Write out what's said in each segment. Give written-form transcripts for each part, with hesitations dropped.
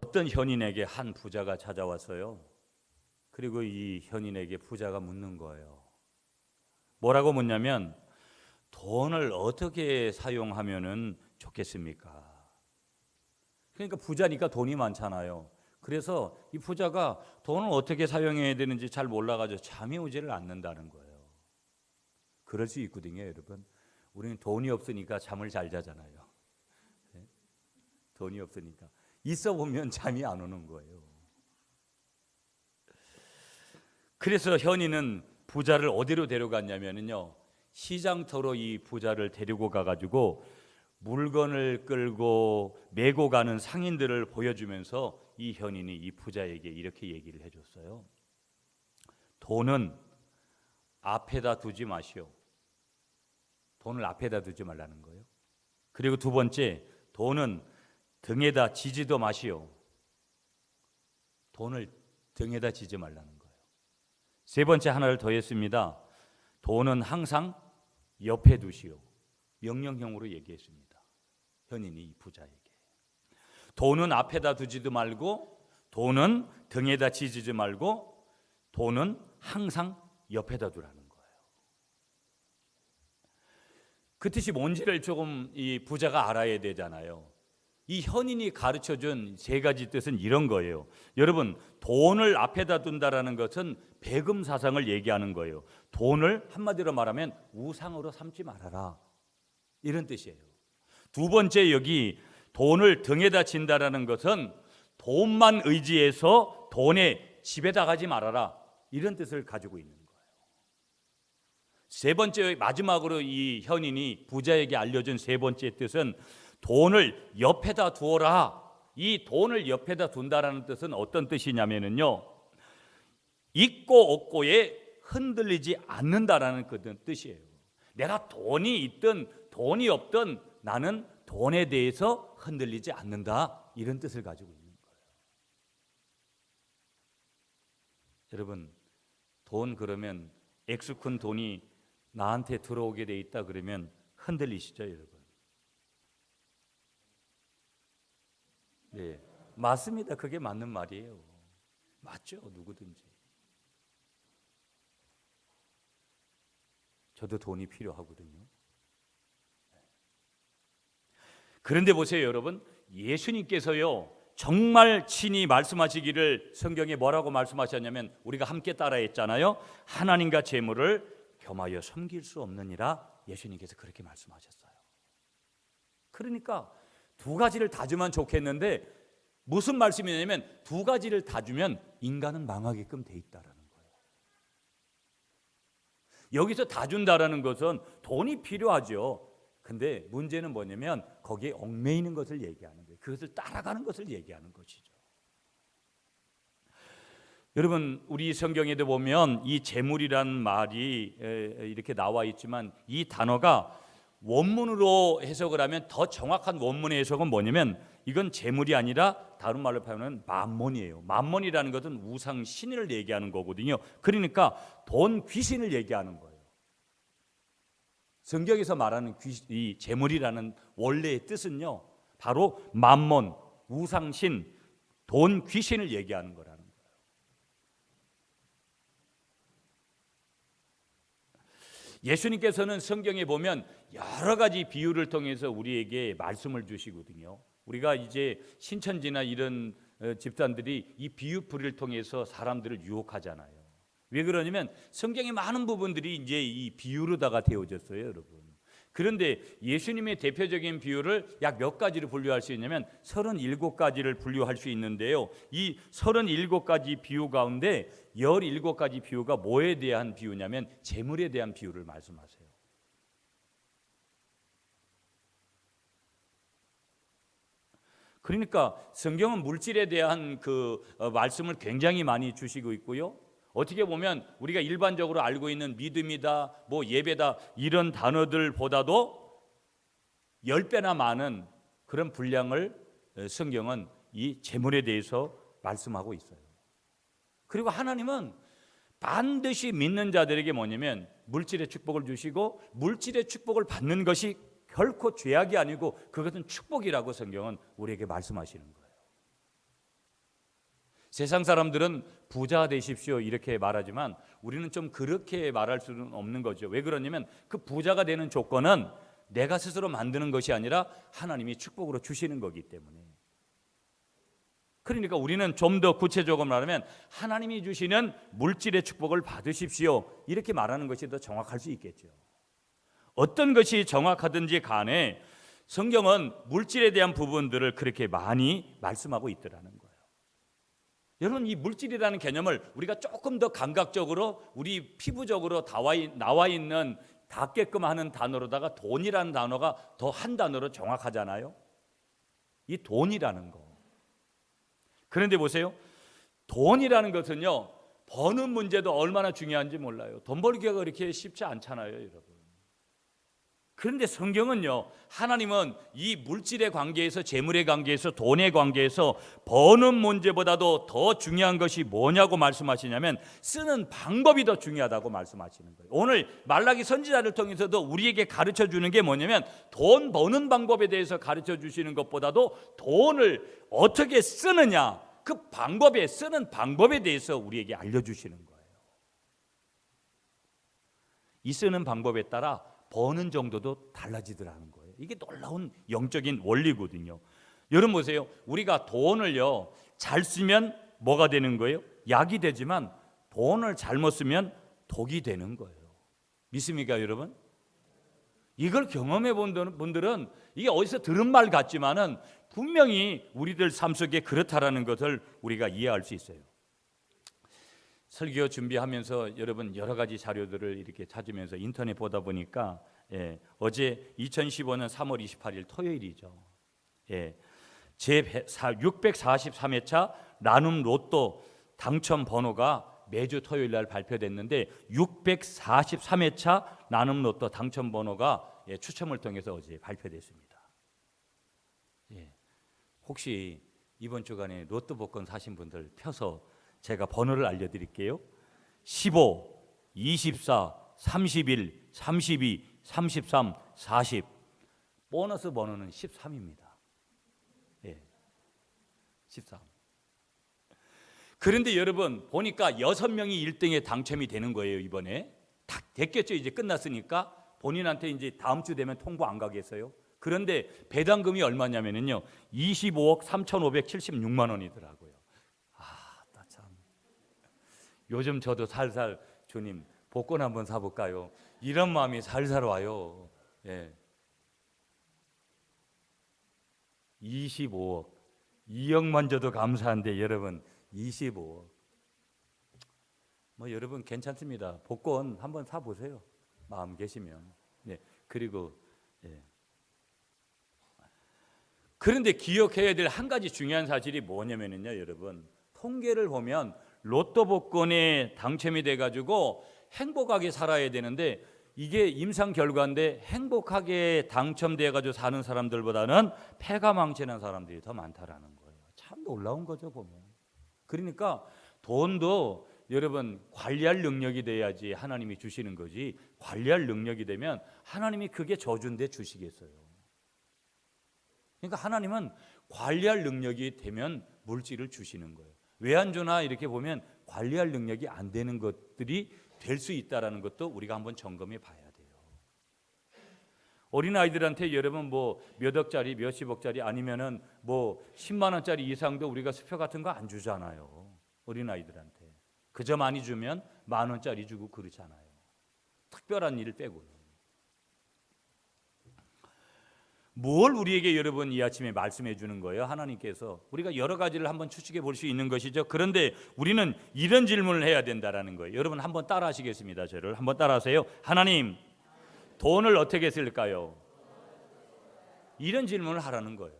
어떤 현인에게 한 부자가 찾아왔어요. 그리고 이 현인에게 부자가 묻는 거예요. 뭐라고 묻냐면 돈을 어떻게 사용하면은 좋겠습니까? 그러니까 부자니까 돈이 많잖아요. 그래서 이 부자가 돈을 어떻게 사용해야 되는지 잘 몰라가지고 잠이 오지를 않는다는 거예요. 그럴 수 있거든요, 여러분. 우리는 돈이 없으니까 잠을 잘 자잖아요. 네? 돈이 없으니까 있어 보면 잠이 안 오는 거예요. 그래서 현이는 부자를 어디로 데려갔냐면요, 시장터로 이 부자를 데리고 가가지고 물건을 끌고 메고 가는 상인들을 보여주면서 이 현인이 이 부자에게 이렇게 얘기를 해줬어요. 돈은 앞에다 두지 마시오. 돈을 앞에다 두지 말라는 거예요. 그리고 두 번째, 돈은 등에다 지지도 마시오. 돈을 등에다 지지 말라는 거예요. 세 번째 하나를 더했습니다. 돈은 항상 옆에 두시오. 명령형으로 얘기했습니다. 현인이 이 부자에게. 돈은 앞에다 두지도 말고, 돈은 등에다 지지지 말고, 돈은 항상 옆에다 두라는 거예요. 그 뜻이 뭔지를 조금 이 부자가 알아야 되잖아요. 이 현인이 가르쳐준 세 가지 뜻은 이런 거예요. 여러분, 돈을 앞에다 둔다라는 것은 배금 사상을 얘기하는 거예요. 돈을 한마디로 말하면 우상으로 삼지 말아라, 이런 뜻이에요. 두 번째, 여기 돈을 등에다 진다라는 것은 돈만 의지해서 돈의 집에다 가지 말아라, 이런 뜻을 가지고 있는 거예요. 세 번째, 마지막으로 이 현인이 부자에게 알려준 세 번째 뜻은 돈을 옆에다 두어라. 이 돈을 옆에다 둔다라는 뜻은 어떤 뜻이냐면요, 있고 없고에 흔들리지 않는다라는 그 뜻이에요. 내가 돈이 있든 돈이 없든 나는 돈에 대해서 흔들리지 않는다, 이런 뜻을 가지고 있는 거예요. 여러분, 돈 그러면 액수 큰 돈이 나한테 들어오게 돼 있다 그러면 흔들리시죠, 여러분? 네, 맞습니다. 그게 맞는 말이에요. 맞죠, 누구든지. 저도 돈이 필요하거든요. 그런데 보세요, 여러분. 예수님께서요, 정말 친히 말씀하시기를, 성경에 뭐라고 말씀하셨냐면, 우리가 함께 따라했잖아요. 하나님과 재물을 겸하여 섬길 수 없느니라, 예수님께서 그렇게 말씀하셨어요. 그러니까 두 가지를 다 주면 좋겠는데, 무슨 말씀이냐면 두 가지를 다 주면 인간은 망하게끔 돼 있다라는 거예요. 여기서 다 준다라는 것은 돈이 필요하죠. 근데 문제는 뭐냐면 거기에 얽매이는 것을 얘기하는 거예요. 그것을 따라가는 것을 얘기하는 것이죠. 여러분, 우리 성경에도 보면 이 재물이라는 말이 이렇게 나와 있지만, 이 단어가 원문으로 해석을 하면, 더 정확한 원문의 해석은 뭐냐면 이건 재물이 아니라 다른 말로 표현하면 만몬이에요. 만몬이라는 것은 우상 신을 얘기하는 거거든요. 그러니까 돈 귀신을 얘기하는 거예요. 성경에서 말하는 이 재물이라는 원래의 뜻은요, 바로 만몬, 우상신, 돈 귀신을 얘기하는 거라는 거예요. 예수님께서는 성경에 보면 여러 가지 비유를 통해서 우리에게 말씀을 주시거든요. 우리가 이제 신천지나 이런 집단들이 이 비유풀이를 통해서 사람들을 유혹하잖아요. 왜 그러냐면 성경의 많은 부분들이 이제 이 비유로다가 되어졌어요, 여러분. 그런데 예수님의 대표적인 비유를 약 몇 가지로 분류할 수 있냐면 37가지를 분류할 수 있는데요. 이 37가지 비유 가운데 17가지 비유가 뭐에 대한 비유냐면 재물에 대한 비유를 말씀하세요. 그러니까 성경은 물질에 대한 그 말씀을 굉장히 많이 주시고 있고요. 어떻게 보면 우리가 일반적으로 알고 있는 믿음이다, 뭐 예배다, 이런 단어들보다도 10배나 많은 그런 분량을 성경은 이 재물에 대해서 말씀하고 있어요. 그리고 하나님은 반드시 믿는 자들에게 뭐냐면 물질의 축복을 주시고, 물질의 축복을 받는 것이 결코 죄악이 아니고 그것은 축복이라고 성경은 우리에게 말씀하시는 거예요. 세상 사람들은 부자 되십시오 이렇게 말하지만 우리는 좀 그렇게 말할 수는 없는 거죠. 왜 그러냐면 그 부자가 되는 조건은 내가 스스로 만드는 것이 아니라 하나님이 축복으로 주시는 거기 때문에. 그러니까 우리는 좀 더 구체적으로 말하면 하나님이 주시는 물질의 축복을 받으십시오 이렇게 말하는 것이 더 정확할 수 있겠죠. 어떤 것이 정확하든지 간에 성경은 물질에 대한 부분들을 그렇게 많이 말씀하고 있더라는 거예요. 여러분, 이 물질이라는 개념을 우리가 조금 더 감각적으로 우리 피부적으로 나와 있는 닿게끔 하는 단어로다가 돈이라는 단어가 더 한 단어로 정확하잖아요. 이 돈이라는 거. 그런데 보세요. 돈이라는 것은요, 버는 문제도 얼마나 중요한지 몰라요. 돈 벌기가 그렇게 쉽지 않잖아요, 여러분. 그런데 성경은요, 하나님은 이 물질의 관계에서, 재물의 관계에서, 돈의 관계에서 버는 문제보다도 더 중요한 것이 뭐냐고 말씀하시냐면 쓰는 방법이 더 중요하다고 말씀하시는 거예요. 오늘 말라기 선지자를 통해서도 우리에게 가르쳐 주는 게 뭐냐면 돈 버는 방법에 대해서 가르쳐 주시는 것보다도 돈을 어떻게 쓰느냐, 그 방법에, 쓰는 방법에 대해서 우리에게 알려주시는 거예요. 이 쓰는 방법에 따라 버는 정도도 달라지더라는 거예요. 이게 놀라운 영적인 원리거든요. 여러분 보세요. 우리가 돈을요, 잘 쓰면 뭐가 되는 거예요? 약이 되지만 돈을 잘못 쓰면 독이 되는 거예요. 믿습니까, 여러분? 이걸 경험해 본 분들은 이게 어디서 들은 말 같지만은 분명히 우리들 삶 속에 그렇다라는 것을 우리가 이해할 수 있어요. 설교 준비하면서 여러분 여러 가지 자료들을 이렇게 찾으면서 인터넷 보다 보니까 어제 2015년 3월 28일 토요일이죠. 제 643회차 나눔 로또 당첨 번호가 매주 토요일 날 발표됐는데 643회차 나눔 로또 당첨 번호가 추첨을 통해서 어제 발표됐습니다. 혹시 이번 주간에 로또 복권 사신 분들 펴서 제가 번호를 알려드릴게요. 15, 24, 31, 32, 33, 40. 보너스 번호는 13입니다. 13. 그런데 여러분 보니까 6명이 1등에 당첨이 되는 거예요. 이번에 다 됐겠죠. 이제 끝났으니까 본인한테 이제 다음 주 되면 통보 안 가겠어요. 그런데 배당금이 얼마냐면요 25억 3,576만 원이더라고요. 요즘 저도 살살 주님 복권 한번 사볼까요? 이런 마음이 살살 와요. 25억 2억만 줘도 감사한데 여러분 25억 뭐 여러분 괜찮습니다. 복권 한번 사보세요. 마음 계시면. 그리고 그런데 기억해야 될 한 가지 중요한 사실이 뭐냐면요 여러분 통계를 보면 로또 복권에 당첨이 돼가지고 행복하게 살아야 되는데 이게 임상 결과인데 행복하게 당첨돼가지고 사는 사람들보다는 패가 망치는 사람들이 더 많다라는 거예요. 참 놀라운 거죠 보면. 그러니까 돈도 여러분 관리할 능력이 돼야지 하나님이 주시는 거지 관리할 능력이 되면 하나님이 그게 저주인데 주시겠어요. 그러니까 하나님은 관리할 능력이 되면 물질을 주시는 거예요. 왜 안 주나 이렇게 보면 관리할 능력이 안 되는 것들이 될 수 있다라는 것도 우리가 한번 점검해 봐야 돼요. 어린아이들한테 여러분 뭐 몇 억짜리 몇십억짜리 아니면은 뭐 10만 원짜리 이상도 우리가 수표 같은 거 안 주잖아요. 어린아이들한테 그저 많이 주면 10,000원짜리 주고 그러잖아요. 특별한 일 빼고요. 뭘 우리에게 여러분 이 아침에 말씀해 주는 거예요? 하나님께서 우리가 여러 가지를 한번 추측해 볼 수 있는 것이죠. 그런데 우리는 이런 질문을 해야 된다라는 거예요. 여러분 한번 따라 하시겠습니다. 저를 한번 따라 하세요. 하나님, 돈을 어떻게 쓸까요? 이런 질문을 하라는 거예요.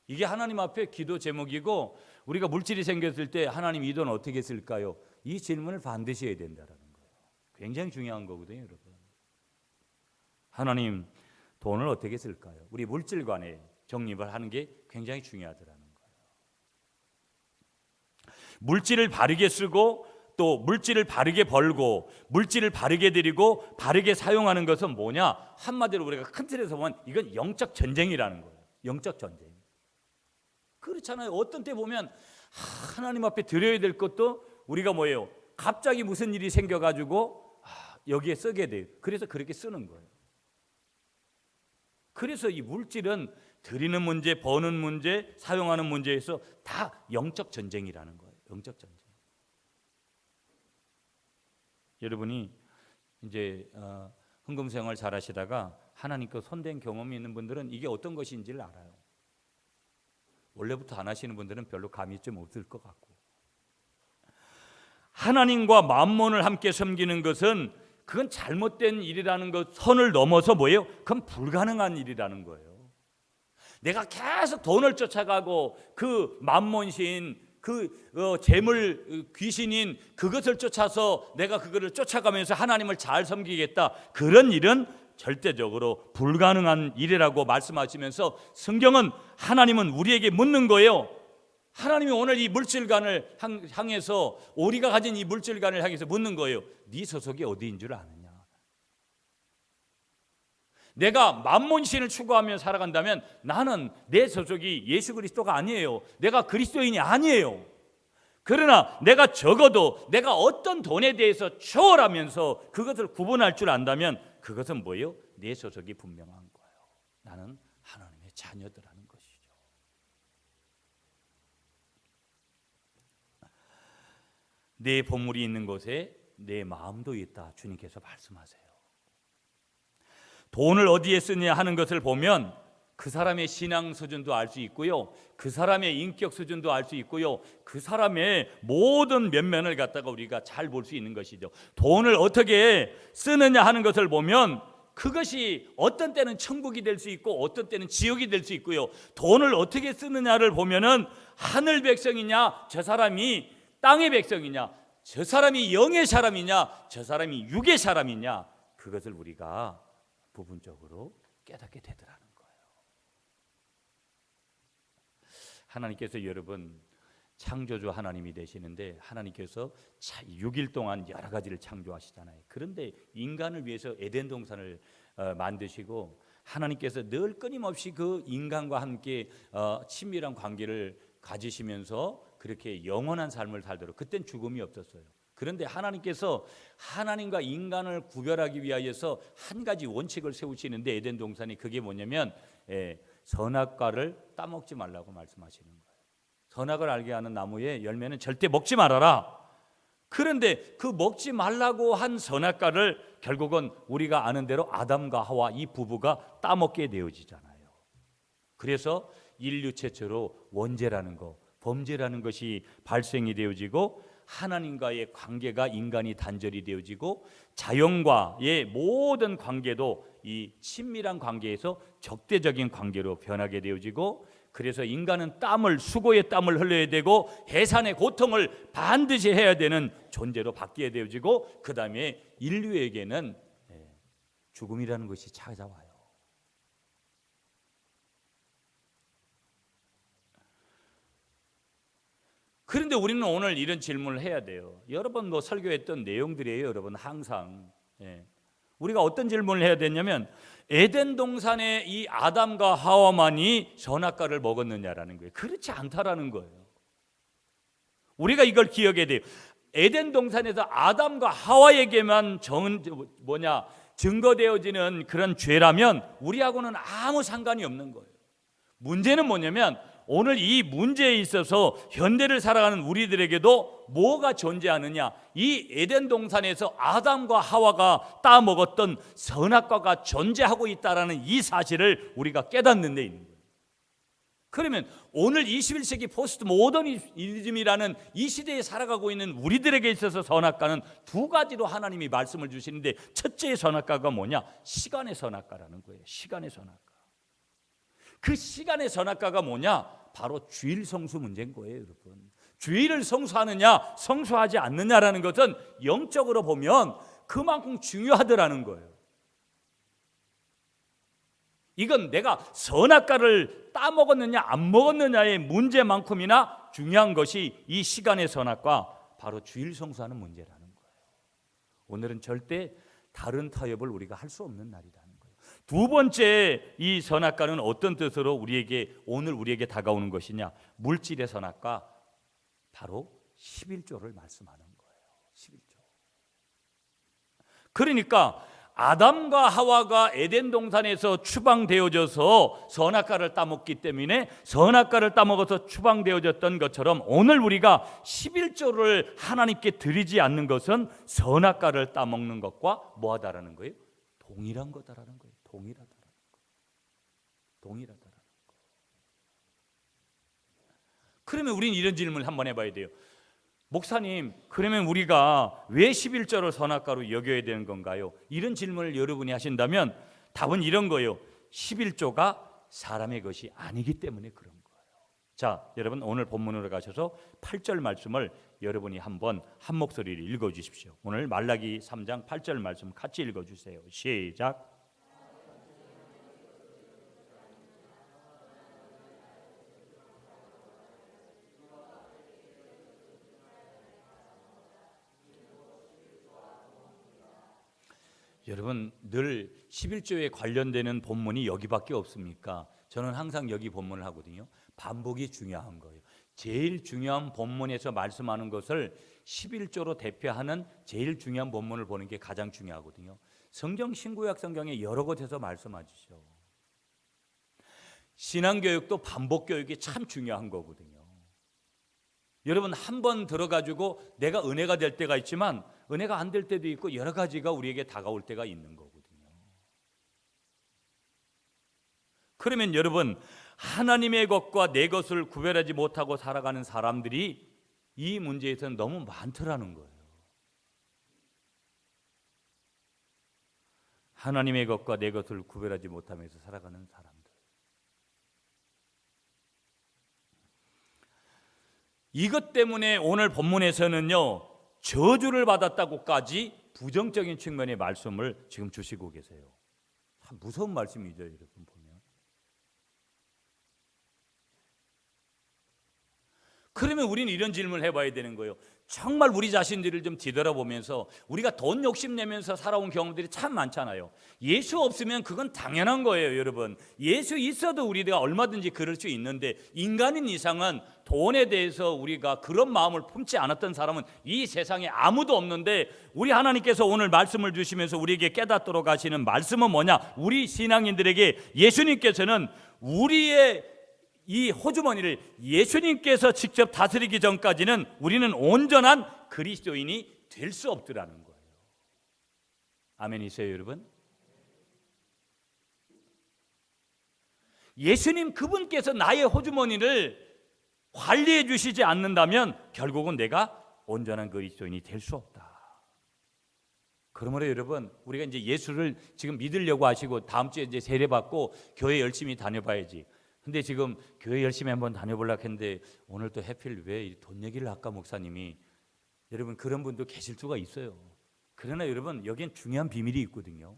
이게 하나님 앞에 기도 제목이고 우리가 물질이 생겼을 때 하나님 이 돈 어떻게 쓸까요? 이 질문을 반드시 해야 된다라는 거예요. 굉장히 중요한 거거든요, 여러분. 하나님, 돈을 어떻게 쓸까요? 우리 물질관에 정립을 하는 게 굉장히 중요하더라는 거예요. 물질을 바르게 쓰고 또 물질을 바르게 벌고 물질을 바르게 드리고 바르게 사용하는 것은 뭐냐? 한마디로 우리가 큰 틀에서 보면 이건 영적 전쟁이라는 거예요. 영적 전쟁. 그렇잖아요. 어떤 때 보면 하나님 앞에 드려야 될 것도 우리가 뭐예요? 갑자기 무슨 일이 생겨가지고 여기에 쓰게 돼요. 그래서 그렇게 쓰는 거예요. 그래서 이 물질은 드리는 문제, 버는 문제, 사용하는 문제에서 다 영적 전쟁이라는 거예요. 영적 전쟁. 여러분이 이제 헌금 생활 잘 하시다가 하나님께 손댄 경험이 있는 분들은 이게 어떤 것인지를 알아요. 원래부터 안 하시는 분들은 별로 감이 좀 없을 것 같고, 하나님과 만몬을 함께 섬기는 것은 그건 잘못된 일이라는 것, 선을 넘어서 뭐예요? 그건 불가능한 일이라는 거예요. 내가 계속 돈을 쫓아가고 그 만몬신, 그 재물 귀신인 그것을 쫓아서 내가 그거를 쫓아가면서 하나님을 잘 섬기겠다, 그런 일은 절대적으로 불가능한 일이라고 말씀하시면서 성경은, 하나님은 우리에게 묻는 거예요. 하나님이 오늘 이 물질관을 향해서, 우리가 가진 이 물질관을 향해서 묻는 거예요. 네 소속이 어디인 줄 아느냐? 내가 만몬신을 추구하며 살아간다면 나는 내 소속이 예수 그리스도가 아니에요. 내가 그리스도인이 아니에요. 그러나 내가 적어도 내가 어떤 돈에 대해서 초월하면서 그것을 구분할 줄 안다면 그것은 뭐예요? 내 소속이 분명한 거예요. 나는 하나님의 자녀들하는 것이죠. 내 보물이 있는 곳에 내 마음도 있다, 주님께서 말씀하세요. 돈을 어디에 쓰냐 하는 것을 보면 그 사람의 신앙 수준도 알 수 있고요, 그 사람의 인격 수준도 알 수 있고요, 그 사람의 모든 면면을 갖다가 우리가 잘 볼 수 있는 것이죠. 돈을 어떻게 쓰느냐 하는 것을 보면 그것이 어떤 때는 천국이 될 수 있고 어떤 때는 지옥이 될 수 있고요, 돈을 어떻게 쓰느냐를 보면은 하늘 백성이냐, 저 사람이 땅의 백성이냐, 저 사람이 영의 사람이냐, 저 사람이 육의 사람이냐, 그것을 우리가 부분적으로 깨닫게 되더라는 거예요. 하나님께서 여러분 창조주 하나님이 되시는데, 하나님께서 6일 동안 여러 가지를 창조하시잖아요. 그런데 인간을 위해서 에덴 동산을 만드시고, 하나님께서 늘 끊임없이 그 인간과 함께 친밀한 관계를 가지시면서 그렇게 영원한 삶을 살도록, 그땐 죽음이 없었어요. 그런데 하나님께서 하나님과 인간을 구별하기 위하여서 한 가지 원칙을 세우시는데, 에덴 동산이 그게 뭐냐면 선악과를 따먹지 말라고 말씀하시는 거예요. 선악을 알게 하는 나무의 열매는 절대 먹지 말아라. 그런데 그 먹지 말라고 한 선악과를 결국은 우리가 아는 대로 아담과 하와 이 부부가 따먹게 되어지잖아요. 그래서 인류 최초로 원죄라는 거, 범죄라는 것이 발생이 되어지고, 하나님과의 관계가 인간이 단절이 되어지고, 자연과의 모든 관계도 이 친밀한 관계에서 적대적인 관계로 변하게 되어지고, 그래서 인간은 수고의 땀을 흘려야 되고 해산의 고통을 반드시 해야 되는 존재로 바뀌게 되어지고, 그 다음에 인류에게는 죽음이라는 것이 찾아와요. 그런데 우리는 오늘 이런 질문을 해야 돼요. 여러분 설교했던 내용들이에요. 여러분 항상 우리가 어떤 질문을 해야 되냐면, 에덴 동산의 이 아담과 하와만이 선악과를 먹었느냐라는 거예요. 그렇지 않다라는 거예요. 우리가 이걸 기억해야 돼요. 에덴 동산에서 아담과 하와에게만 증거되어지는 그런 죄라면 우리하고는 아무 상관이 없는 거예요. 문제는 뭐냐면, 오늘 이 문제에 있어서 현대를 살아가는 우리들에게도 뭐가 존재하느냐, 이 에덴 동산에서 아담과 하와가 따먹었던 선악과가 존재하고 있다라는 이 사실을 우리가 깨닫는 데 있는 거예요. 그러면 오늘 21세기 포스트 모더니즘이라는 이 시대에 살아가고 있는 우리들에게 있어서 선악과는 두 가지로 하나님이 말씀을 주시는데, 첫째의 선악과가 뭐냐? 시간의 선악과라는 거예요. 시간의 선악과. 그 시간의 선악과가 뭐냐? 바로 주일 성수 문제인 거예요, 여러분. 주일을 성수하느냐, 성수하지 않느냐라는 것은 영적으로 보면 그만큼 중요하더라는 거예요. 이건 내가 선악과를 따먹었느냐 안 먹었느냐의 문제만큼이나 중요한 것이 이 시간의 선악과, 바로 주일 성수하는 문제라는 거예요. 오늘은 절대 다른 타협을 우리가 할 수 없는 날이라는 거예요. 두 번째 이 선악과는 어떤 뜻으로 오늘 우리에게 다가오는 것이냐? 물질의 선악과, 바로 11조를 말씀하는 거예요. 11조. 그러니까 아담과 하와가 에덴 동산에서 추방되어져서 선악과를 따먹기 때문에 선악과를 따먹어서 추방되어졌던 것처럼 오늘 우리가 11조를 하나님께 드리지 않는 것은 선악과를 따먹는 것과 뭐하다라는 거예요? 동일한 거다라는 거예요. 동일하다라는 거. 동일하다라는 거. 그러면 우리는 이런 질문을 한번 해봐야 돼요. 목사님, 그러면 우리가 왜 11조를 선악과로 여겨야 되는 건가요? 이런 질문을 여러분이 하신다면 답은 이런 거예요. 11조가 사람의 것이 아니기 때문에 그런 거예요. 자, 여러분 오늘 본문으로 가셔서 8절 말씀을 여러분이 한번 한 목소리를 읽어주십시오. 오늘 말라기 3장 8절 말씀 같이 읽어주세요. 시작. 여러분 늘 11조에 관련되는 본문이 여기밖에 없습니까? 저는 항상 여기 본문을 하거든요. 반복이 중요한 거예요. 제일 중요한 본문에서 말씀하는 것을 11조로 대표하는 제일 중요한 본문을 보는 게 가장 중요하거든요. 성경 신구약 성경에 여러 곳에서 말씀하시죠. 신앙교육도 반복교육이 참 중요한 거거든요. 여러분 한 번 들어가지고 내가 은혜가 될 때가 있지만 은혜가 안 될 때도 있고 여러 가지가 우리에게 다가올 때가 있는 거거든요. 그러면 여러분 하나님의 것과 내 것을 구별하지 못하고 살아가는 사람들이 이 문제에서는 너무 많더라는 거예요. 하나님의 것과 내 것을 구별하지 못하면서 살아가는 사람들. 이것 때문에 오늘 본문에서는요, 저주를 받았다고까지 부정적인 측면의 말씀을 지금 주시고 계세요. 참 무서운 말씀이죠, 여러분 보면. 그러면 우리는 이런 질문을 해봐야 되는 거예요. 정말 우리 자신들을 좀 뒤돌아보면서 우리가 돈 욕심내면서 살아온 경험들이 참 많잖아요. 예수 없으면 그건 당연한 거예요, 여러분. 예수 있어도 우리가 얼마든지 그럴 수 있는데 인간인 이상은 돈에 대해서 우리가 그런 마음을 품지 않았던 사람은 이 세상에 아무도 없는데 우리 하나님께서 오늘 말씀을 주시면서 우리에게 깨닫도록 하시는 말씀은 뭐냐? 우리 신앙인들에게 예수님께서는 우리의 이 호주머니를 예수님께서 직접 다스리기 전까지는 우리는 온전한 그리스도인이 될 수 없더라는 거예요. 아멘이세요, 여러분? 예수님 그분께서 나의 호주머니를 관리해 주시지 않는다면 결국은 내가 온전한 그리스도인이 될 수 없다. 그러므로 여러분 우리가 이제 예수를 지금 믿으려고 하시고 다음 주에 이제 세례 받고 교회 열심히 다녀봐야지. 근데 지금 교회 열심히 한번 다녀보려고 했는데 오늘 또 해필 왜 돈 얘기를 할까 목사님이. 여러분 그런 분도 계실 수가 있어요. 그러나 여러분 여기엔 중요한 비밀이 있거든요.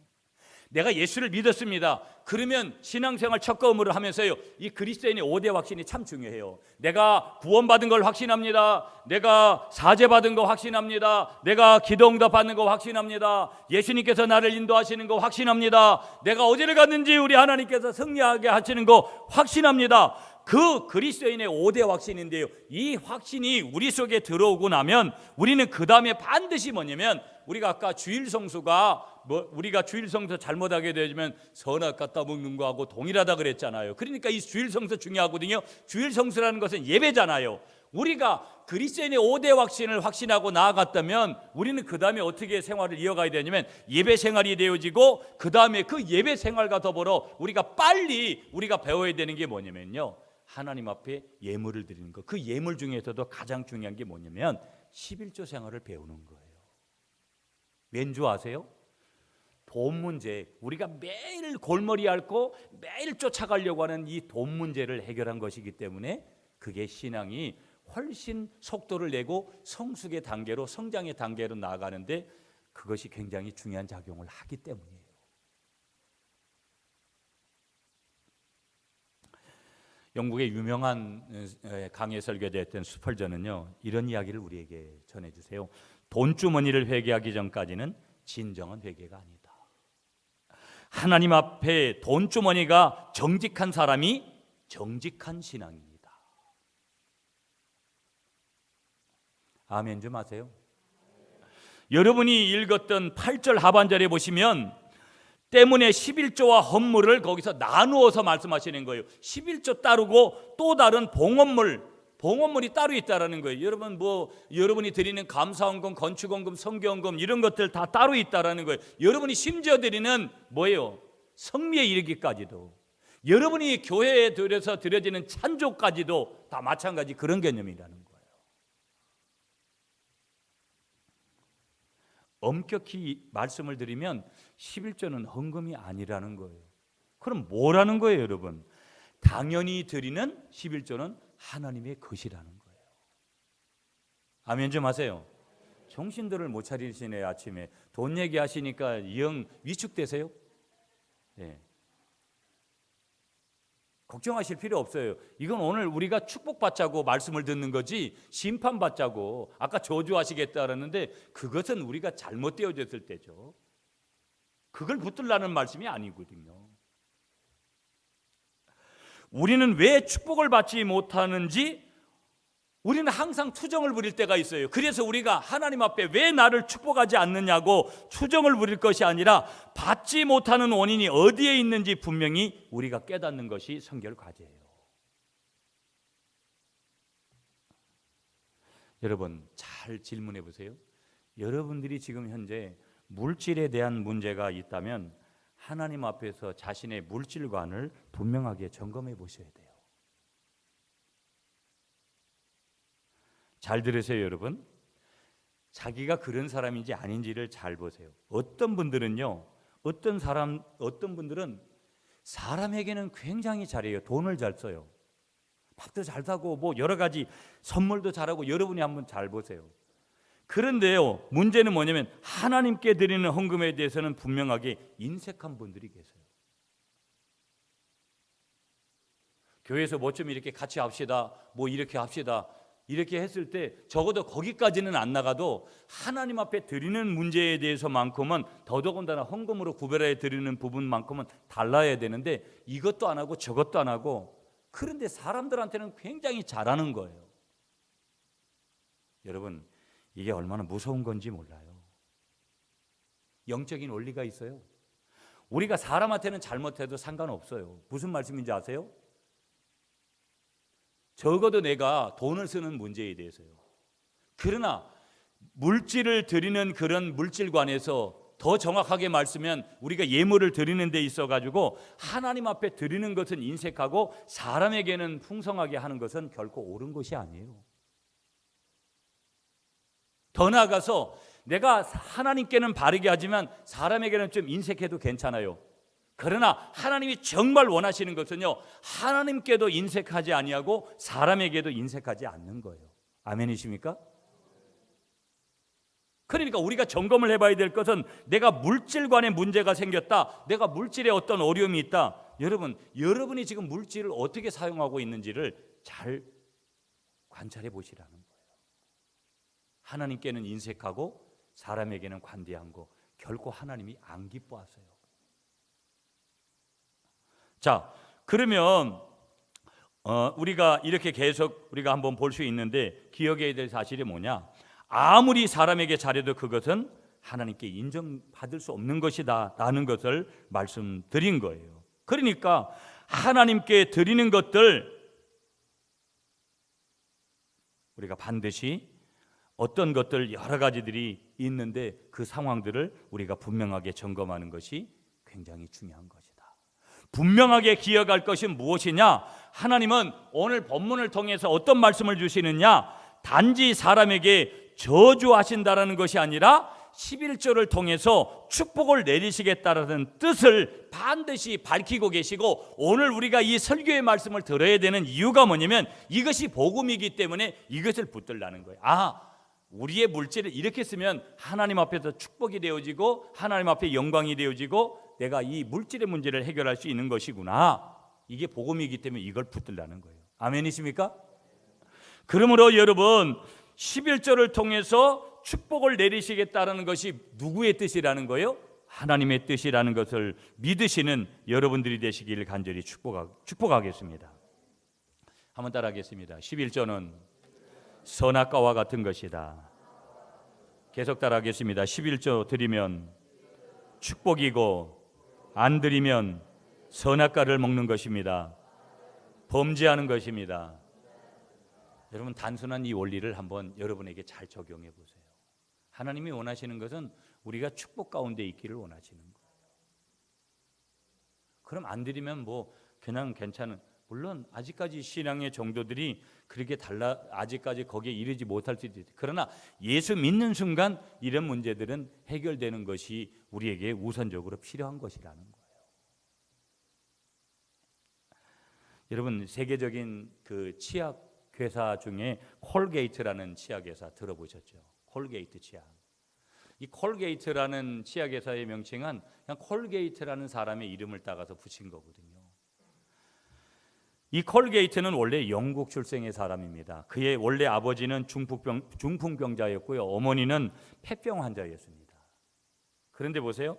내가 예수를 믿었습니다. 그러면 신앙생활 첫걸음으로 하면서요, 이 그리스도인의 5대 확신이 참 중요해요. 내가 구원받은 걸 확신합니다. 내가 사죄받은 거 확신합니다. 내가 기도응답 받는 거 확신합니다. 예수님께서 나를 인도하시는 거 확신합니다. 내가 어디를 갔는지 우리 하나님께서 승리하게 하시는 거 확신합니다. 그 그리스도인의 5대 확신인데요, 이 확신이 우리 속에 들어오고 나면 우리는 그 다음에 반드시 뭐냐면 우리가 아까 주일 성수가 우리가 주일 성수 잘못하게 되면 선악과 따먹는 거하고 동일하다 그랬잖아요. 그러니까 이 주일 성수 중요하거든요. 주일 성수라는 것은 예배잖아요. 우리가 그리스도인의 5대 확신을 확신하고 나아갔다면 우리는 그 다음에 어떻게 생활을 이어가야 되냐면 예배 생활이 되어지고 그 다음에 그 예배 생활과 더불어 우리가 빨리 우리가 배워야 되는 게 뭐냐면요, 하나님 앞에 예물을 드리는 것. 그 예물 중에서도 가장 중요한 게 뭐냐면 11조 생활을 배우는 거예요. 왠지 아세요? 돈 문제, 우리가 매일 골머리 앓고 매일 쫓아가려고 하는 이 돈 문제를 해결한 것이기 때문에 그게 신앙이 훨씬 속도를 내고 성숙의 단계로, 성장의 단계로 나아가는데 그것이 굉장히 중요한 작용을 하기 때문이에요. 영국의 유명한 강해 설교자였던 스펄전은요, 이런 이야기를 우리에게 전해주세요. 돈주머니를 회개하기 전까지는 진정한 회개가 아니다. 하나님 앞에 돈주머니가 정직한 사람이 정직한 신앙입니다. 아멘 좀 하세요. 여러분이 읽었던 8절 하반절에 보시면 때문에 11조와 헌물을 거기서 나누어서 말씀하시는 거예요. 11조 따르고 또 다른 봉헌물이 따로 있다라는 거예요. 여러분 여러분이 드리는 감사헌금, 건축헌금, 성교헌금 이런 것들 다 따로 있다라는 거예요. 여러분이 심지어 드리는 뭐예요? 성미에 이르기까지도, 여러분이 교회에 들여서 드려지는 찬조까지도 다 마찬가지 그런 개념이라는 거예요. 엄격히 말씀을 드리면 11조는 헌금이 아니라는 거예요. 그럼 뭐라는 거예요, 여러분? 당연히 드리는 11조는 하나님의 것이라는 거예요. 아멘 좀 하세요. 정신들을 못 차리시네요. 아침에 돈 얘기하시니까 영 위축되세요? 네. 걱정하실 필요 없어요. 이건 오늘 우리가 축복받자고 말씀을 듣는 거지 심판받자고 아까 저주하시겠다 그랬는데 그것은 우리가 잘못되어졌을 때죠. 그걸 붙들라는 말씀이 아니거든요. 우리는 왜 축복을 받지 못하는지 우리는 항상 투정을 부릴 때가 있어요. 그래서 우리가 하나님 앞에 왜 나를 축복하지 않느냐고 투정을 부릴 것이 아니라 받지 못하는 원인이 어디에 있는지 분명히 우리가 깨닫는 것이 성결 과제예요. 여러분 잘 질문해 보세요. 여러분들이 지금 현재 물질에 대한 문제가 있다면 하나님 앞에서 자신의 물질관을 분명하게 점검해 보셔야 돼요. 잘 들으세요, 여러분. 자기가 그런 사람인지 아닌지를 잘 보세요. 어떤 분들은요, 어떤 분들은 사람에게는 굉장히 잘해요. 돈을 잘 써요. 밥도 잘 사고 뭐 여러 가지 선물도 잘하고. 여러분이 한번 잘 보세요. 그런데요, 문제는 뭐냐면 하나님께 드리는 헌금에 대해서는 분명하게 인색한 분들이 계세요. 교회에서 뭐 좀 이렇게 같이 합시다, 뭐 이렇게 합시다, 이렇게 했을 때 적어도 거기까지는 안 나가도 하나님 앞에 드리는 문제에 대해서만큼은 더더군다나 헌금으로 구별해 드리는 부분만큼은 달라야 되는데 이것도 안 하고 저것도 안 하고, 그런데 사람들한테는 굉장히 잘하는 거예요. 여러분 이게 얼마나 무서운 건지 몰라요. 영적인 원리가 있어요. 우리가 사람한테는 잘못해도 상관없어요. 무슨 말씀인지 아세요? 적어도 내가 돈을 쓰는 문제에 대해서요. 그러나 물질을 드리는 그런 물질관에서 더 정확하게 말씀하면 우리가 예물을 드리는 데 있어 가지고 하나님 앞에 드리는 것은 인색하고 사람에게는 풍성하게 하는 것은 결코 옳은 것이 아니에요. 더 나아가서 내가 하나님께는 바르게 하지만 사람에게는 좀 인색해도 괜찮아요. 그러나 하나님이 정말 원하시는 것은요, 하나님께도 인색하지 아니하고 사람에게도 인색하지 않는 거예요. 아멘이십니까? 그러니까 우리가 점검을 해봐야 될 것은 내가 물질관에 문제가 생겼다, 내가 물질에 어떤 어려움이 있다. 여러분이 지금 물질을 어떻게 사용하고 있는지를 잘 관찰해 보시라는 거예요. 하나님께는 인색하고 사람에게는 관대한 거 결코 하나님이 안 기뻐하세요. 자, 그러면 우리가 이렇게 계속 우리가 한번 볼 수 있는데 기억해야 될 사실이 뭐냐? 아무리 사람에게 잘해도 그것은 하나님께 인정받을 수 없는 것이다 라는 것을 말씀드린 거예요. 그러니까 하나님께 드리는 것들 우리가 반드시 어떤 것들 여러 가지들이 있는데 그 상황들을 우리가 분명하게 점검하는 것이 굉장히 중요한 것이다. 분명하게 기억할 것이 무엇이냐? 하나님은 오늘 본문을 통해서 어떤 말씀을 주시느냐? 단지 사람에게 저주하신다라는 것이 아니라 11조를 통해서 축복을 내리시겠다라는 뜻을 반드시 밝히고 계시고, 오늘 우리가 이 설교의 말씀을 들어야 되는 이유가 뭐냐면 이것이 복음이기 때문에 이것을 붙들라는 거예요. 우리의 물질을 이렇게 쓰면 하나님 앞에서 축복이 되어지고 하나님 앞에 영광이 되어지고 내가 이 물질의 문제를 해결할 수 있는 것이구나. 이게 복음이기 때문에 이걸 붙들라는 거예요. 아멘이십니까? 그러므로 여러분 11조를 통해서 축복을 내리시겠다는 것이 누구의 뜻이라는 거예요? 하나님의 뜻이라는 것을 믿으시는 여러분들이 되시기를 간절히 축복하겠습니다. 한번 따라하겠습니다. 11조는 선악과와 같은 것이다. 계속 따라하겠습니다. 11조 드리면 축복이고 안 드리면 선악과를 먹는 것입니다. 범죄하는 것입니다. 여러분, 단순한 이 원리를 한번 여러분에게 잘 적용해 보세요. 하나님이 원하시는 것은 우리가 축복 가운데 있기를 원하시는 거예요. 그럼 안 드리면 뭐 그냥 괜찮은, 물론 아직까지 신앙의 정도들이 그렇게 아직까지 거기에 이르지 못할 수도 있어요. 그러나 예수 믿는 순간 이런 문제들은 해결되는 것이 우리에게 우선적으로 필요한 것이라는 거예요. 여러분, 세계적인 그 치약 회사 중에 콜게이트라는 치약 회사 들어보셨죠? 콜게이트 치약. 이 콜게이트라는 치약 회사의 명칭은 그냥 콜게이트라는 사람의 이름을 따가서 붙인 거거든요. 이 콜게이트는 원래 영국 출생의 사람입니다. 그의 원래 아버지는 중풍병자였고요. 어머니는 폐병 환자였습니다. 그런데 보세요.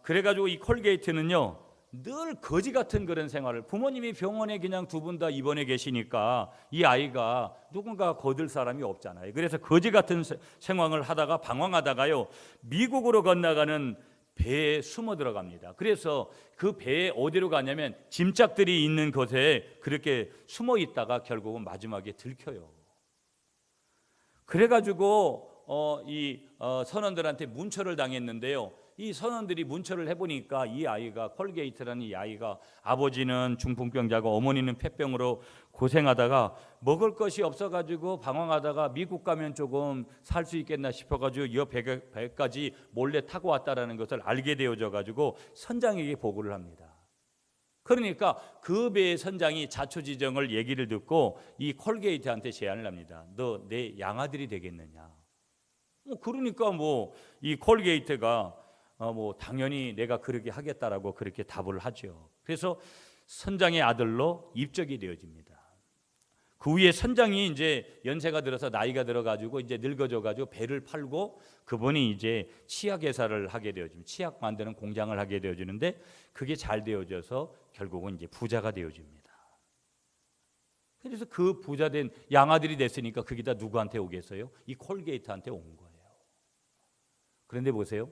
그래가지고 이 콜게이트는요, 늘 거지 같은 그런 생활을, 부모님이 병원에 그냥 두 분 다 입원해 계시니까 이 아이가 누군가 거들 사람이 없잖아요. 그래서 거지 같은 생활을 하다가 방황하다가요, 미국으로 건너가는 배에 숨어 들어갑니다. 그래서 그 배에 어디로 가냐면 짐짝들이 있는 곳에 그렇게 숨어 있다가 결국은 마지막에 들켜요. 그래가지고 선원들한테 문철을 당했는데요. 이 선원들이 문철을 해보니까 이 아이가, 콜게이트라는 이 아이가, 아버지는 중풍병자고 어머니는 폐병으로 고생하다가 먹을 것이 없어가지고 방황하다가 미국 가면 조금 살 수 있겠나 싶어가지고 이 배까지 몰래 타고 왔다라는 것을 알게 되어져가지고 선장에게 보고를 합니다. 그러니까 그 배의 선장이 자초지정을 얘기를 듣고 이 콜게이트한테 제안을 합니다. 너 내 양아들이 되겠느냐? 그러니까 이 콜게이트가 당연히 내가 그렇게 하겠다라고 그렇게 답을 하죠. 그래서 선장의 아들로 입적이 되어집니다. 그 후에 선장이 이제 연세가 들어서 나이가 들어가지고 이제 늙어져가지고 배를 팔고 그분이 이제 치약 회사를 하게 되어집니다. 치약 만드는 공장을 하게 되어지는데 그게 잘 되어져서 결국은 이제 부자가 되어집니다. 그래서 그 부자된 양아들이 됐으니까 그게 다 누구한테 오겠어요? 이 콜게이트한테 온 거예요. 그런데 보세요.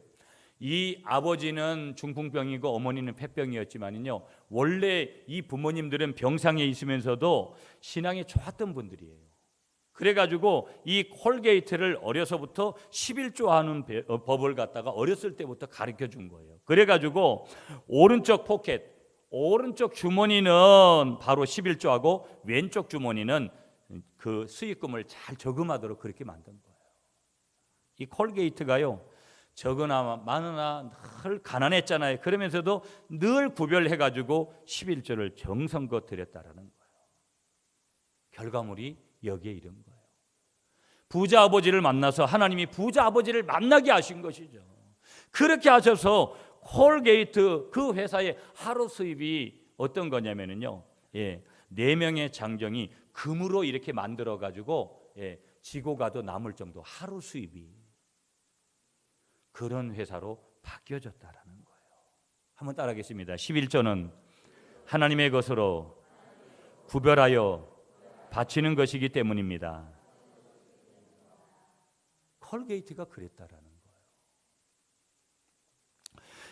이 아버지는 중풍병이고 어머니는 폐병이었지만요, 원래 이 부모님들은 병상에 있으면서도 신앙이 좋았던 분들이에요. 그래가지고 이 콜게이트를 어려서부터 11조 하는 법을 갖다가 어렸을 때부터 가르쳐 준 거예요. 그래가지고 오른쪽 포켓, 오른쪽 주머니는 바로 11조하고 왼쪽 주머니는 그 수익금을 잘 저금하도록 그렇게 만든 거예요. 이 콜게이트가요, 적으나 많으나 늘 가난했잖아요. 그러면서도 늘 구별해가지고 11조를 정성껏 드렸다라는 거예요. 결과물이 여기에 이른 거예요. 부자 아버지를 만나서 하나님이 부자 아버지를 만나게 하신 것이죠. 그렇게 하셔서 콜게이트 그 회사의 하루 수입이 어떤 거냐면요, 4명의 장정이 금으로 이렇게 만들어 가지고 지고 가도 남을 정도 하루 수입이 그런 회사로 바뀌어졌다라는 거예요. 한번 따라하겠습니다. 11조는 하나님의 것으로 구별하여 바치는 것이기 때문입니다. 콜게이트가 그랬다라는 거예요.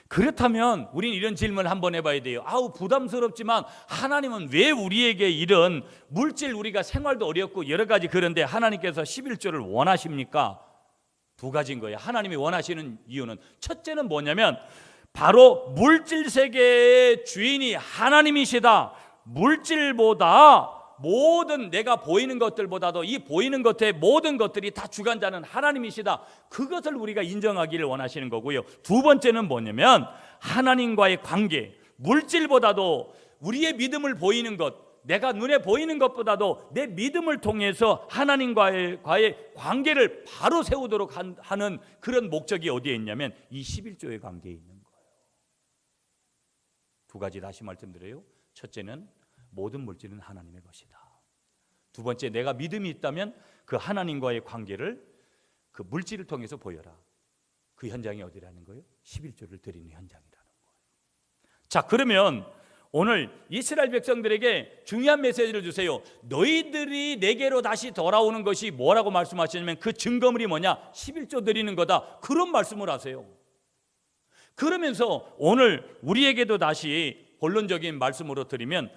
그렇다면 우리는 이런 질문을 한번 해봐야 돼요. 부담스럽지만 하나님은 왜 우리에게 이런 물질, 우리가 생활도 어렵고 여러 가지 그런데 하나님께서 11조를 원하십니까? 두 가지인 거예요. 하나님이 원하시는 이유는, 첫째는 뭐냐면 바로 물질 세계의 주인이 하나님이시다. 물질보다 모든 내가 보이는 것들보다도 이 보이는 것의 모든 것들이 다 주관자는 하나님이시다. 그것을 우리가 인정하기를 원하시는 거고요. 두 번째는 뭐냐면 하나님과의 관계, 물질보다도 우리의 믿음을 보이는 것, 내가 눈에 보이는 것보다도 내 믿음을 통해서 하나님과의 관계를 바로 세우도록 하는 그런 목적이 어디에 있냐면 이 11조의 관계에 있는 거예요. 두 가지 다시 말씀드려요. 첫째는 모든 물질은 하나님의 것이다. 두 번째, 내가 믿음이 있다면 그 하나님과의 관계를 그 물질을 통해서 보여라. 그 현장이 어디라는 거예요? 11조를 드리는 현장이라는 거예요. 자, 그러면 오늘 이스라엘 백성들에게 중요한 메시지를 주세요. 너희들이 내게로 다시 돌아오는 것이 뭐라고 말씀하시냐면 그 증거물이 뭐냐? 11조 드리는 거다. 그런 말씀을 하세요. 그러면서 오늘 우리에게도 다시 본론적인 말씀으로 드리면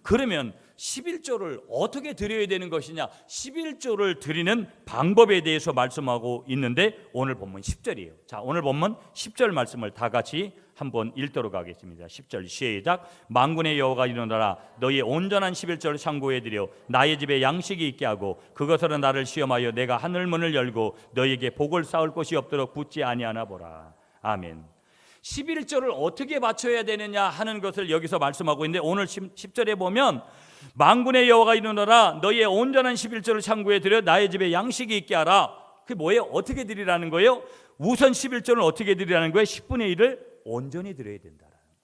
그러면 11조를 어떻게 드려야 되는 것이냐? 11조를 드리는 방법에 대해서 말씀하고 있는데 오늘 본문 10절이에요. 자, 오늘 본문 10절 말씀을 다 같이 한번 읽도록 하겠습니다. 10절 시작. 만군의 여호와가 이르노라 너희의 온전한 11조를 상고해 드려 나의 집에 양식이 있게 하고 그것으로 나를 시험하여 내가 하늘 문을 열고 너희에게 복을 쌓을 곳이 없도록 붙지 아니하나 보라. 아멘. 11조를 어떻게 바쳐야 되느냐 하는 것을 여기서 말씀하고 있는데 오늘 10절에 보면 만군의 여호와가 이르노라 너희의 온전한 11조를 창고에 들여 나의 집에 양식이 있게 하라. 그게 뭐예요? 어떻게 드리라는 거예요? 우선 11조를 어떻게 드리라는 거예요? 10분의 1을 온전히 드려야 된다라는 거예요.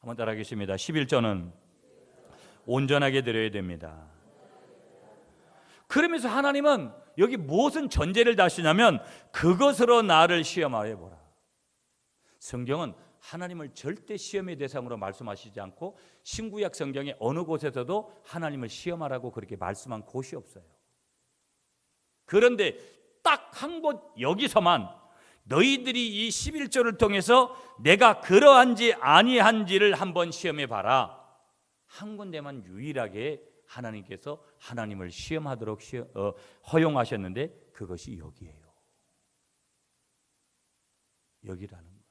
한번 따라하겠습니다. 11조는 온전하게 드려야 됩니다. 그러면서 하나님은 여기 무슨 전제를 다시냐면 그것으로 나를 시험하여 보라. 성경은 하나님을 절대 시험의 대상으로 말씀하시지 않고 신구약 성경의 어느 곳에서도 하나님을 시험하라고 그렇게 말씀한 곳이 없어요. 그런데 딱 한 곳 여기서만 너희들이 이 11조를 통해서 내가 그러한지 아니한지를 한번 시험해 봐라. 한 군데만 유일하게 하나님께서 하나님을 시험하도록 허용하셨는데 그것이 여기예요. 여기라는 거예요.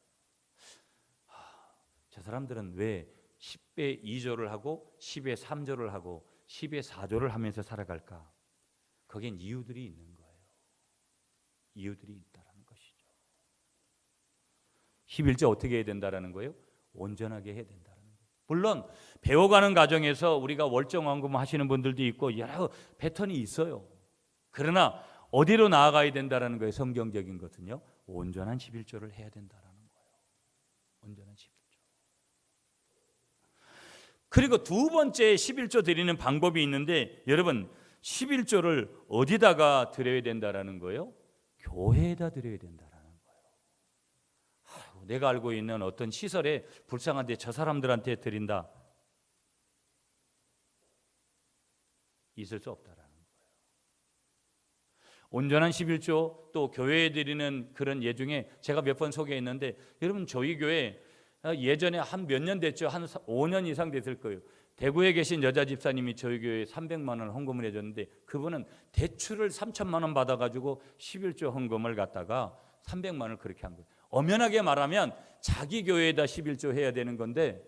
저 사람들은 왜 10배 2조를 하고 10에 3조를 하고 10에 4조를 하면서 살아갈까? 거기엔 이유들이 있는 거예요. 이유들이 있다라는 것이죠. 11조 어떻게 해야 된다라는 거예요? 온전하게 해야 된다. 물론 배워가는 과정에서 우리가 월정원금 하시는 분들도 있고 여러 패턴이 있어요. 그러나 어디로 나아가야 된다는 거예요? 성경적인 것은요. 온전한 11조를 해야 된다는 거예요. 온전한 11조. 그리고 두 번째 11조 드리는 방법이 있는데 여러분 11조를 어디다가 드려야 된다는 거예요? 교회에다 드려야 된다는 거예요. 내가 알고 있는 어떤 시설에 불쌍한데 저 사람들한테 드린다. 있을 수 없다라는 거예요. 온전한 11조 또 교회에 드리는 그런 예 중에 제가 몇 번 소개했는데 여러분 저희 교회 예전에 한 몇 년 됐죠. 한 5년 이상 됐을 거예요. 대구에 계신 여자 집사님이 저희 교회에 300만 원 헌금을 해줬는데 그분은 대출을 3천만 원 받아가지고 11조 헌금을 갖다가 300만 원을 그렇게 한 거예요. 엄연하게 말하면 자기 교회에다 11조 해야 되는 건데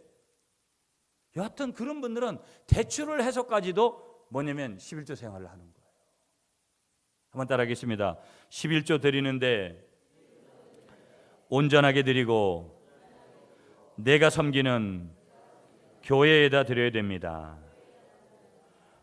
여하튼 그런 분들은 대출을 해서까지도 뭐냐면 11조 생활을 하는 거예요. 한번 따라하겠습니다. 11조 드리는데 온전하게 드리고 내가 섬기는 교회에다 드려야 됩니다.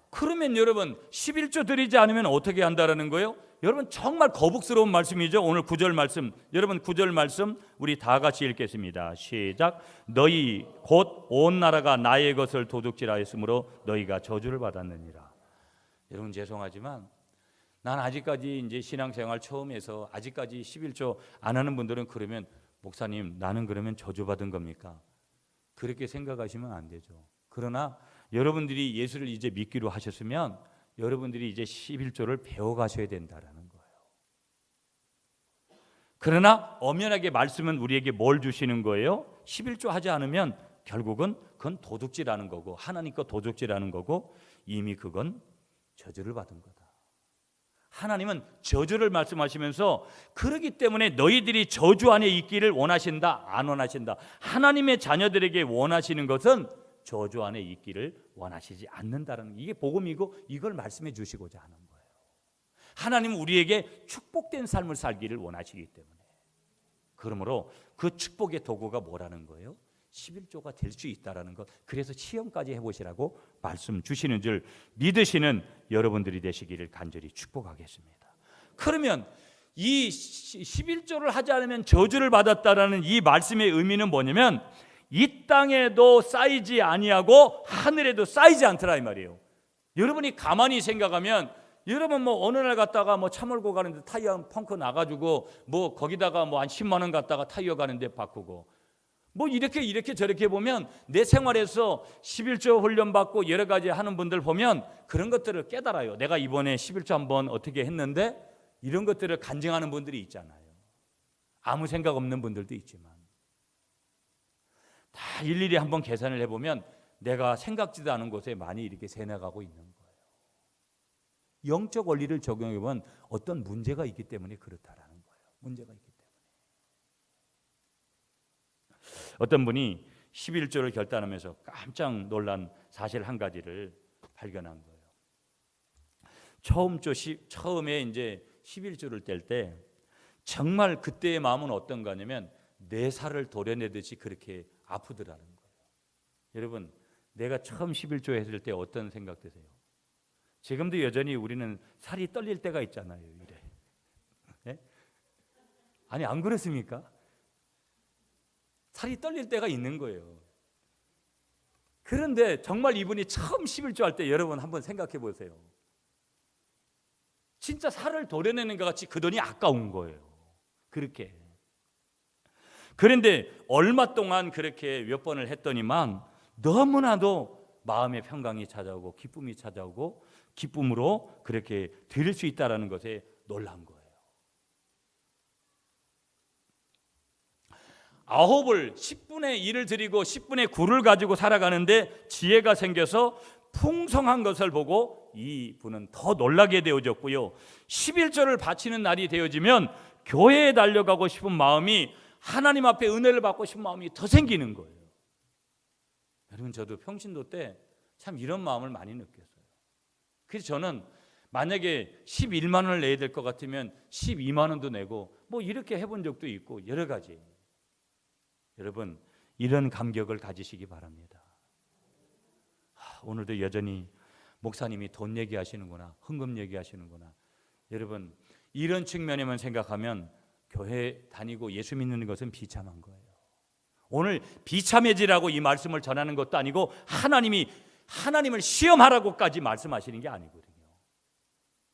그러면 여러분 11조 드리지 않으면 어떻게 한다라는 거예요? 여러분 정말 거북스러운 말씀이죠. 오늘 9절 말씀. 여러분 9절 말씀 우리 다 같이 읽겠습니다. 시작. 너희 곧 온 나라가 나의 것을 도둑질하였으므로 너희가 저주를 받았느니라. 여러분 죄송하지만 난 아직까지 이제 신앙생활 처음 해서 아직까지 11조 안 하는 분들은 그러면 목사님 나는 그러면 저주받은 겁니까? 그렇게 생각하시면 안 되죠. 그러나 여러분들이 예수를 이제 믿기로 하셨으면 여러분들이 이제 11조를 배워가셔야 된다라는 거예요. 그러나 엄연하게 말씀은 우리에게 뭘 주시는 거예요? 11조 하지 않으면 결국은 그건 도둑질하는 거고 하나님 거 도둑질하는 거고 이미 그건 저주를 받은 거다. 하나님은 저주를 말씀하시면서 그러기 때문에 너희들이 저주 안에 있기를 원하신다? 안 원하신다? 하나님의 자녀들에게 원하시는 것은 저주 안에 있기를 원하시지 않는다는 이게 복음이고 이걸 말씀해 주시고자 하는 거예요. 하나님은 우리에게 축복된 삶을 살기를 원하시기 때문에 그러므로 그 축복의 도구가 뭐라는 거예요? 11조가 될 수 있다라는 것. 그래서 시험까지 해보시라고 말씀 주시는 줄 믿으시는 여러분들이 되시기를 간절히 축복하겠습니다. 그러면 이 11조를 하지 않으면 저주를 받았다라는 이 말씀의 의미는 뭐냐면 이 땅에도 쌓이지 아니하고 하늘에도 쌓이지 않더라 이 말이에요. 여러분이 가만히 생각하면 여러분 뭐 어느 날 갔다가 뭐 차 몰고 가는데 타이어 펑크 나가지고 뭐 거기다가 뭐 한 10만 원 갖다가 타이어 가는데 바꾸고 뭐 이렇게 저렇게 보면 내 생활에서 11조 훈련 받고 여러 가지 하는 분들 보면 그런 것들을 깨달아요. 내가 이번에 11조 한번 어떻게 했는데 이런 것들을 간증하는 분들이 있잖아요. 아무 생각 없는 분들도 있지만 다 일일이 한번 계산을 해보면 내가 생각지도 않은 곳에 많이 이렇게 새나가고 있는 거예요. 영적 원리를 적용해보면 어떤 문제가 있기 때문에 그렇다라는 거예요. 문제가 있기 때문에. 어떤 분이 11조를 결단하면서 깜짝 놀란 사실 한 가지를 발견한 거예요. 처음에 이제 11조를 뗄 때 정말 그때의 마음은 어떤가 하냐면 내 살을 도려내듯이 그렇게 아프더라는 거예요. 여러분, 내가 처음 11조 했을 때 어떤 생각 드세요? 지금도 여전히 우리는 살이 떨릴 때가 있잖아요. 이래. 네? 아니 안 그렇습니까? 살이 떨릴 때가 있는 거예요. 그런데 정말 이분이 처음 11조 할 때 여러분 한번 생각해 보세요. 진짜 살을 도려내는 것 같이 그 돈이 아까운 거예요. 그렇게. 그런데 얼마 동안 그렇게 몇 번을 했더니만 너무나도 마음의 평강이 찾아오고 기쁨이 찾아오고 기쁨으로 그렇게 드릴 수 있다는 것에 놀란 거예요. 9을 10분의 1을 드리고 10분의 9를 가지고 살아가는데 지혜가 생겨서 풍성한 것을 보고 이 분은 더 놀라게 되어졌고요. 11조를 바치는 날이 되어지면 교회에 달려가고 싶은 마음이 하나님 앞에 은혜를 받고 싶은 마음이 더 생기는 거예요. 여러분 저도 평신도 때 참 이런 마음을 많이 느꼈어요. 그래서 저는 만약에 11만 원을 내야 될 것 같으면 12만 원도 내고 뭐 이렇게 해본 적도 있고 여러 가지. 여러분 이런 감격을 가지시기 바랍니다. 오늘도 여전히 목사님이 돈 얘기하시는구나, 헌금 얘기하시는구나. 여러분 이런 측면에만 생각하면 교회 다니고 예수 믿는 것은 비참한 거예요. 오늘 비참해지라고 이 말씀을 전하는 것도 아니고 하나님을 시험하라고까지 말씀하시는 게 아니거든요.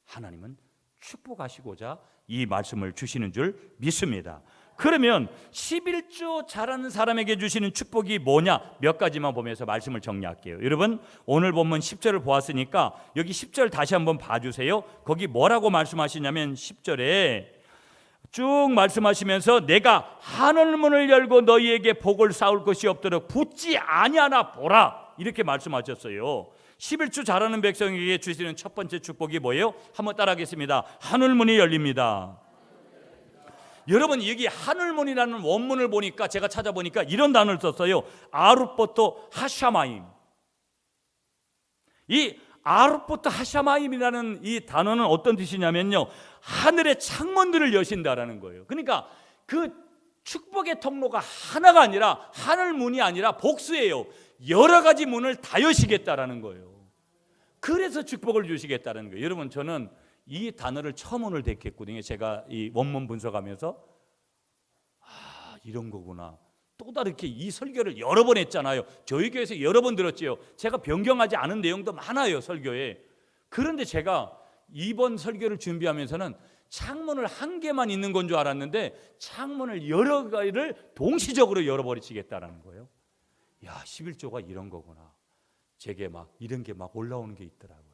하나님은 축복하시고자 이 말씀을 주시는 줄 믿습니다. 그러면 11조 잘하는 사람에게 주시는 축복이 뭐냐? 몇 가지만 보면서 말씀을 정리할게요. 여러분 오늘 본문 10절을 보았으니까 여기 10절 다시 한번 봐주세요. 거기 뭐라고 말씀하시냐면 10절에 쭉 말씀하시면서 내가 하늘문을 열고 너희에게 복을 쌓을 것이 없도록 붙지 아니하나 보라 이렇게 말씀하셨어요. 11조 잘하는 백성에게 주시는 첫 번째 축복이 뭐예요? 한번 따라하겠습니다. 하늘문이 열립니다. 여러분 여기 하늘문이라는 원문을 보니까 제가 찾아보니까 이런 단어를 썼어요. 아룻보토 하샤마임. 이 아룻보토 하샤마임이라는 이 단어는 어떤 뜻이냐면요, 하늘의 창문들을 여신다라는 거예요. 그러니까 그 축복의 통로가 하나가 아니라 하늘문이 아니라 복수예요. 여러 가지 문을 다 여시겠다라는 거예요. 그래서 축복을 주시겠다는 거예요. 여러분 저는 이 단어를 처음 오늘 듣겠거든요. 제가 이 원문 분석하면서 이런 거구나. 또 다르게 이 설교를 여러 번 했잖아요. 저희 교회에서 여러 번 들었지요. 제가 변경하지 않은 내용도 많아요, 설교에. 그런데 제가 이번 설교를 준비하면서는 창문을 한 개만 있는 건 줄 알았는데 창문을 여러 개를 동시적으로 열어버리시겠다라는 거예요. 야, 11조가 이런 거구나. 제게 막 이런 게 막 올라오는 게 있더라고요.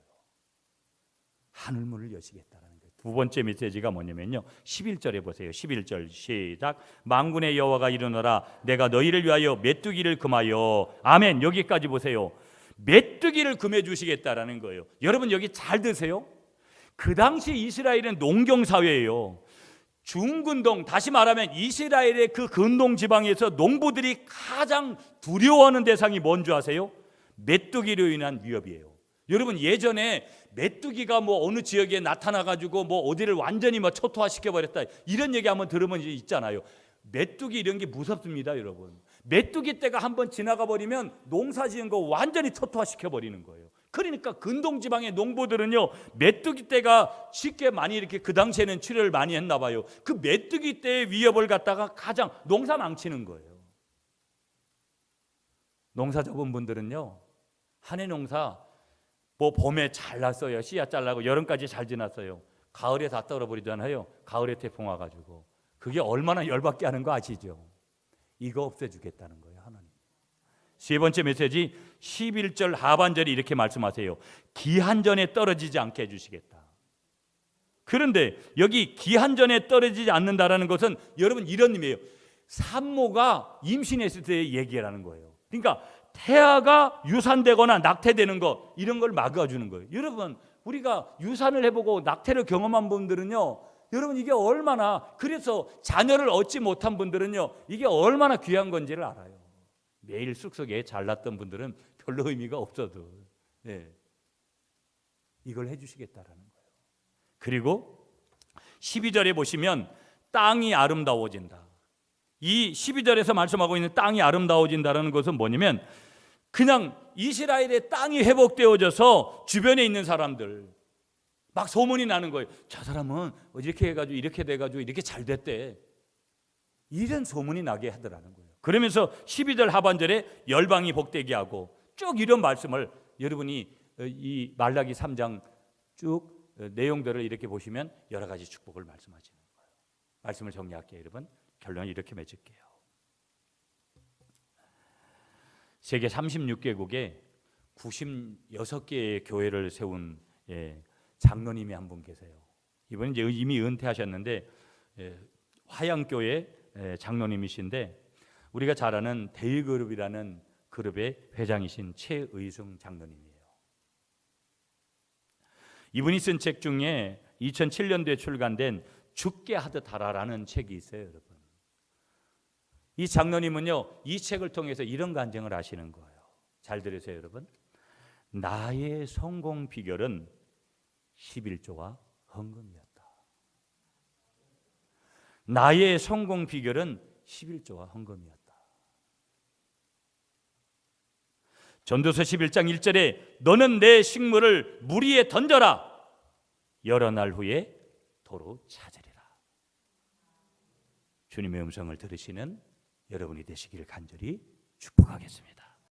하늘문을 여시겠다라는 거예요. 두 번째 메시지가 뭐냐면요, 11절에 보세요. 11절 시작. 만군의 여호와가 이르노라 내가 너희를 위하여 메뚜기를 금하여. 아멘. 여기까지 보세요. 메뚜기를 금해 주시겠다라는 거예요. 여러분 여기 잘 드세요. 그 당시 이스라엘은 농경 사회예요. 중근동, 다시 말하면 이스라엘의 그 근동 지방에서 농부들이 가장 두려워하는 대상이 뭔지 아세요? 메뚜기로 인한 위협이에요. 여러분 예전에 메뚜기가 뭐 어느 지역에 나타나가지고 뭐 어디를 완전히 뭐 초토화시켜 버렸다 이런 얘기 한번 들으면 있잖아요. 메뚜기 이런 게 무섭습니다, 여러분. 메뚜기 떼가 한번 지나가 버리면 농사지은 거 완전히 초토화시켜 버리는 거예요. 그러니까 근동 지방의 농부들은요, 메뚜기 떼가 쉽게 많이 이렇게 그 당시에는 치료를 많이 했나 봐요. 그 메뚜기 떼의 위협을 갖다가 가장 농사 망치는 거예요. 농사 접은 분들은요, 한 해 농사 뭐 봄에 잘 났어요. 씨앗 잘라고 여름까지 잘 지났어요. 가을에 다 떨어버리잖아요. 가을에 태풍 와가지고. 그게 얼마나 열받게 하는 거 아시죠? 이거 없애주겠다는 거예요, 하나님. 세 번째 메시지 11절 하반절이 이렇게 말씀하세요. 기한 전에 떨어지지 않게 해주시겠다. 그런데 여기 기한 전에 떨어지지 않는다라는 것은 여러분 이런 의미예요. 산모가 임신했을 때의 얘기라는 거예요. 그러니까 태아가 유산되거나 낙태되는 거 이런 걸 막아주는 거예요. 여러분 우리가 유산을 해보고 낙태를 경험한 분들은요, 여러분 이게 얼마나, 그래서 자녀를 얻지 못한 분들은요 이게 얼마나 귀한 건지를 알아요. 매일 쑥쑥에 잘났던 분들은 별로 의미가 없어도 이걸 해주시겠다라는 거예요. 그리고 12절에 보시면 땅이 아름다워진다. 이 12절에서 말씀하고 있는 땅이 아름다워진다는 것은 뭐냐면 그냥 이스라엘의 땅이 회복되어져서 주변에 있는 사람들 막 소문이 나는 거예요. 저 사람은 이렇게 해가지고 이렇게 돼가지고 이렇게 잘 됐대. 이런 소문이 나게 하더라는 거예요. 그러면서 12절 하반절에 열방이 복되게 하고 쭉 이런 말씀을 여러분이 이 말라기 3장 쭉 내용들을 이렇게 보시면 여러 가지 축복을 말씀하시는 거예요. 말씀을 정리할게요, 여러분. 결론을 이렇게 맺을게요. 세계 36개국에 96개의 교회를 세운 장로님이 한 분 계세요. 이분은 이제 이미 은퇴하셨는데 화양교회 장로님이신데 우리가 잘 아는 대의그룹이라는 그룹의 회장이신 최의승 장로님이에요. 이분이 쓴 책 중에 2007년도에 출간된 죽게 하듯 하라라는 책이 있어요, 여러분. 이 장로님은요, 이 책을 통해서 이런 간증을 하시는 거예요. 잘 들으세요, 여러분. 나의 성공 비결은 11조와 헌금이었다. 나의 성공 비결은 11조와 헌금이었다. 전도서 11장 1절에 너는 내 식물을 물 위에 던져라. 여러 날 후에 도로 찾으리라. 주님의 음성을 들으시는 여러분이 되시기를 간절히 축복하겠습니다.